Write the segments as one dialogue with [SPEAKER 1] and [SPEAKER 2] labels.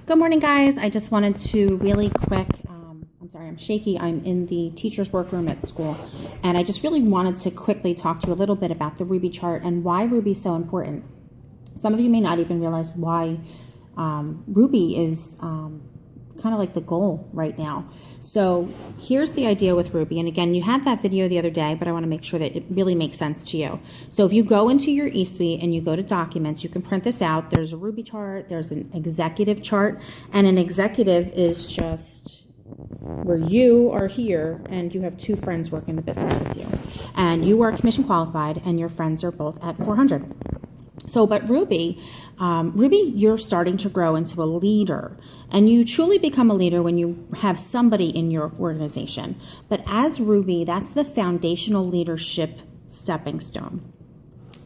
[SPEAKER 1] Good morning, guys. I just wanted to really quick, I'm sorry, I'm shaky. I'm in the teacher's workroom at school, and I just really wanted to quickly talk to you a little bit about the Ruby chart and why Ruby is so important. Some of you may not even realize why Ruby is kind of like the goal right now. So here's the idea with Ruby. And again, you had that video the other day, but I want to make sure that it really makes sense to you. So if you go into your eSuite and you go to documents, you can print this out. There's a Ruby chart, there's an executive chart, and an executive is just where you are here and you have two friends working the business with you. And you are commission qualified and your friends are both at 400. So, but Ruby, you're starting to grow into a leader, and you truly become a leader when you have somebody in your organization. But as Ruby, that's the foundational leadership stepping stone.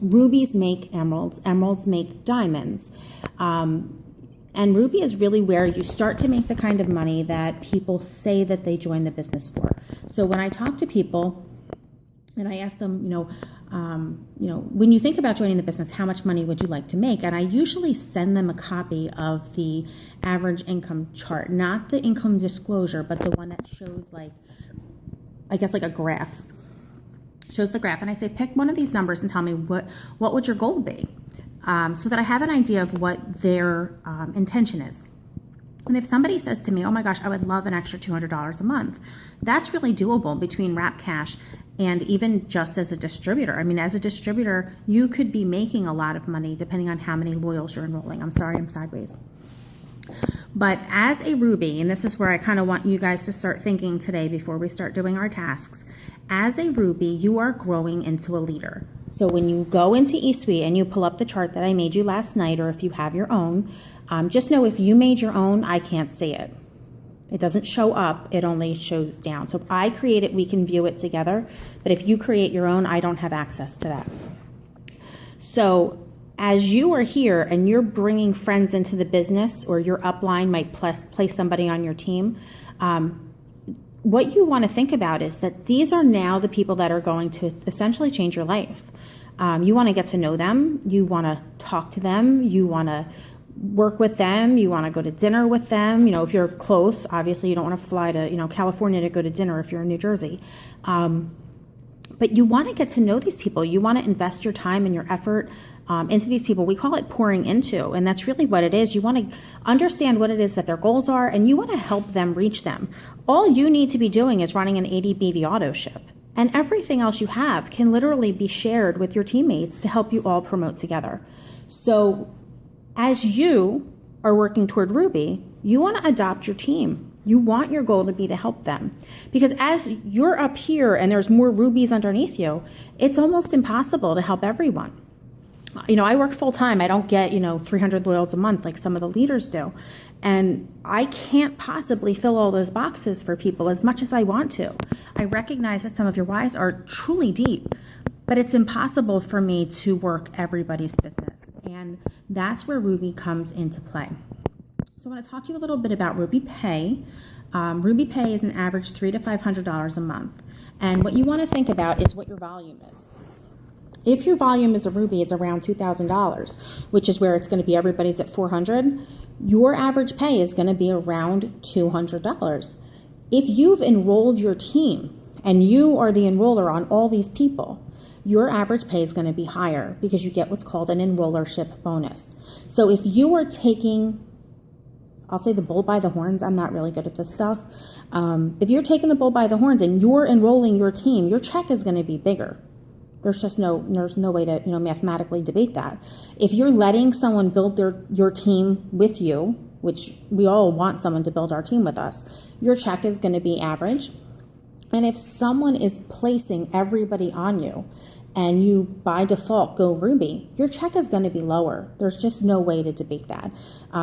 [SPEAKER 1] Rubies make emeralds, emeralds make diamonds. And Ruby is really where you start to make the kind of money that people say that they join the business for. So when I talk to people and I ask them, when you think about joining the business, how much money would you like to make? And I usually send them a copy of the average income chart, not the income disclosure, but the one that shows like a graph. Shows the graph, and I say, pick one of these numbers and tell me what would your goal be, so that I have an idea of what their intention is. And if somebody says to me, oh my gosh, I would love an extra $200 a month, that's really doable between Wrap Cash and even just as a distributor. I mean, as a distributor, you could be making a lot of money depending on how many loyals you're enrolling. I'm sorry, I'm sideways. But as a Ruby, and this is where I kind of want you guys to start thinking today before we start doing our tasks, as a Ruby, you are growing into a leader. So when you go into eSuite and you pull up the chart that I made you last night, or if you have your own, just know if you made your own, I can't see it. It doesn't show up, it only shows down. So if I create it, we can view it together. But if you create your own, I don't have access to that. So as you are here and you're bringing friends into the business, or your upline might place somebody on your team, what you want to think about is that these are now the people that are going to essentially change your life. You want to get to know them. You want to talk to them. You want to work with them. You want to go to dinner with them. If you're close, obviously you don't want to fly to, California to go to dinner if you're in New Jersey. But you want to get to know these people. You want to invest your time and your effort into these people. We call it pouring into, and that's really what it is. You want to understand what it is that their goals are, and you want to help them reach them. All you need to be doing is running an ADBV auto ship, and everything else you have can literally be shared with your teammates to help you all promote together. So as you are working toward Ruby, you want to adopt your team. You want your goal to be to help them. Because as you're up here and there's more Rubies underneath you, it's almost impossible to help everyone. I work full time. I don't get, 300 loyals a month like some of the leaders do. And I can't possibly fill all those boxes for people as much as I want to. I recognize that some of your whys are truly deep, but it's impossible for me to work everybody's business. And that's where Ruby comes into play. So I want to talk to you a little bit about Ruby Pay. Ruby Pay is an average $300 to $500 a month. And what you want to think about is what your volume is. If your volume as a Ruby is around $2,000, which is where it's going to be, everybody's at $400, your average pay is going to be around $200. If you've enrolled your team and you are the enroller on all these people, your average pay is going to be higher because you get what's called an enrollership bonus. So if you are taking, I'll say the bull by the horns, I'm not really good at this stuff. If you're taking the bull by the horns and you're enrolling your team, your check is going to be bigger. There's no way to, mathematically debate that. If you're letting someone build your team with you, which we all want someone to build our team with us, your check is going to be average. And if someone is placing everybody on you and you by default go Ruby, your check is going to be lower. There's just no way to debate that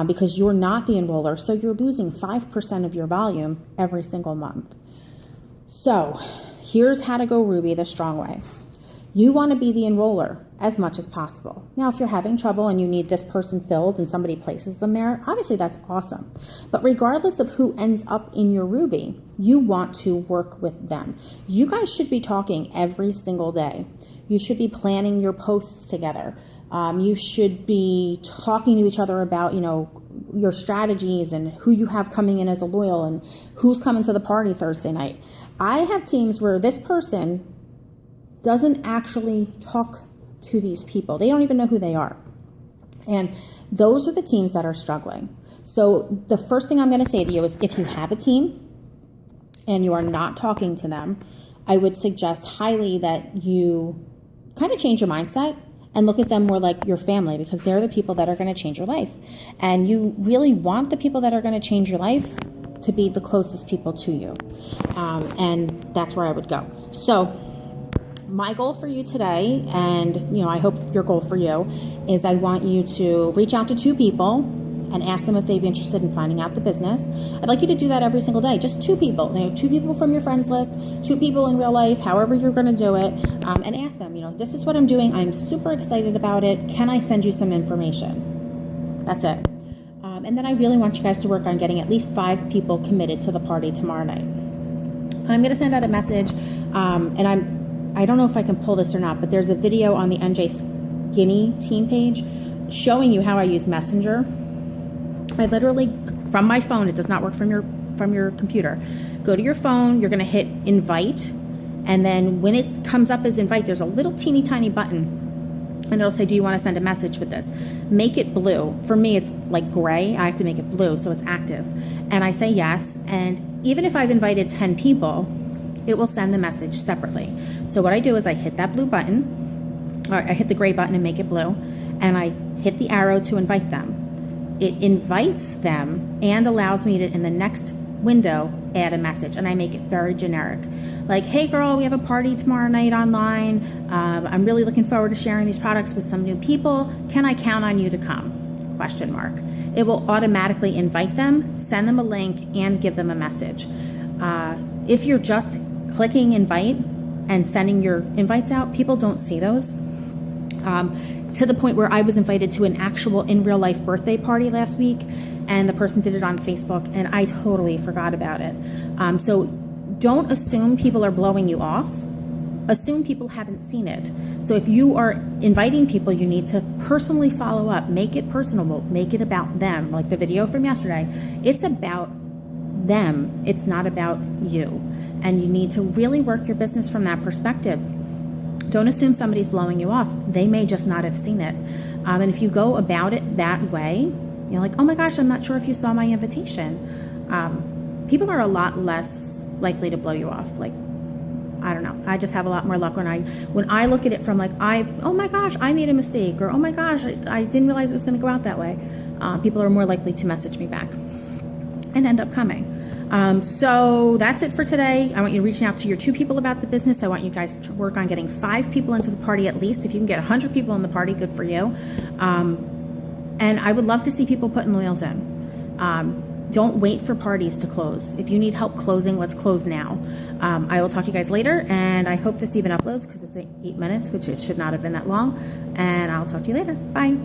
[SPEAKER 1] because you're not the enroller. So you're losing 5% of your volume every single month. So here's how to go Ruby the strong way. You want to be the enroller as much as possible. Now, if you're having trouble and you need this person filled and somebody places them there, obviously that's awesome. But regardless of who ends up in your Ruby, you want to work with them. You guys should be talking every single day. You should be planning your posts together. You should be talking to each other about, your strategies and who you have coming in as a loyal and who's coming to the party Thursday night. I have teams where this person doesn't actually talk to these people. They don't even know who they are. And those are the teams that are struggling. So the first thing I'm going to say to you is, if you have a team and you are not talking to them, I would suggest highly that you kind of change your mindset and look at them more like your family, because they're the people that are going to change your life. And you really want the people that are going to change your life to be the closest people to you. And that's where I would go. So my goal for you today, and I hope your goal for you, is I want you to reach out to 2 people and ask them if they'd be interested in finding out the business. I'd like you to do that every single day. Just 2 people, 2 people from your friends list, 2 people in real life, however you're going to do it, and ask them, this is what I'm doing. I'm super excited about it. Can I send you some information? That's it. And then I really want you guys to work on getting at least 5 people committed to the party tomorrow night. I'm going to send out a message, and I don't know if I can pull this or not, but there's a video on the NJ Skinny team page showing you how I use Messenger. I literally, from my phone, it does not work from your computer. Go to your phone, you're going to hit invite, and then when it comes up as invite, there's a little teeny tiny button, and it'll say, do you want to send a message with this? Make it blue. For me, it's like gray. I have to make it blue so it's active. And I say yes, and even if I've invited 10 people, it will send the message separately. So what I do is I hit that blue button, or I hit the gray button and make it blue, and I hit the arrow to invite them. It invites them and allows me to, in the next window, add a message, and I make it very generic. Like, hey girl, we have a party tomorrow night online. I'm really looking forward to sharing these products with some new people. Can I count on you to come? Question mark. It will automatically invite them, send them a link, and give them a message. If you're just clicking invite and sending your invites out, people don't see those. To the point where I was invited to an actual in real life birthday party last week, and the person did it on Facebook, and I totally forgot about it. So don't assume people are blowing you off. Assume people haven't seen it. So if you are inviting people, you need to personally follow up. Make it personable. Make it about them. Like the video from yesterday. It's about them. It's not about you. And you need to really work your business from that perspective. Don't assume somebody's blowing you off. They may just not have seen it. And if you go about it that way, you're like, oh my gosh, I'm not sure if you saw my invitation. People are a lot less likely to blow you off. Like, I don't know. I just have a lot more luck when I look at it from like, oh my gosh, I made a mistake, or oh my gosh, I didn't realize it was going to go out that way. People are more likely to message me back and end up coming. So that's it for today. I want you to reach out to your 2 people about the business. I want you guys to work on getting 5 people into the party at least. If you can get 100 people in the party, good for you. And I would love to see people putting loyals in. Don't wait for parties to close. If you need help closing, let's close now. I will talk to you guys later, and I hope this even uploads because it's 8 minutes, which it should not have been that long. And I'll talk to you later. Bye.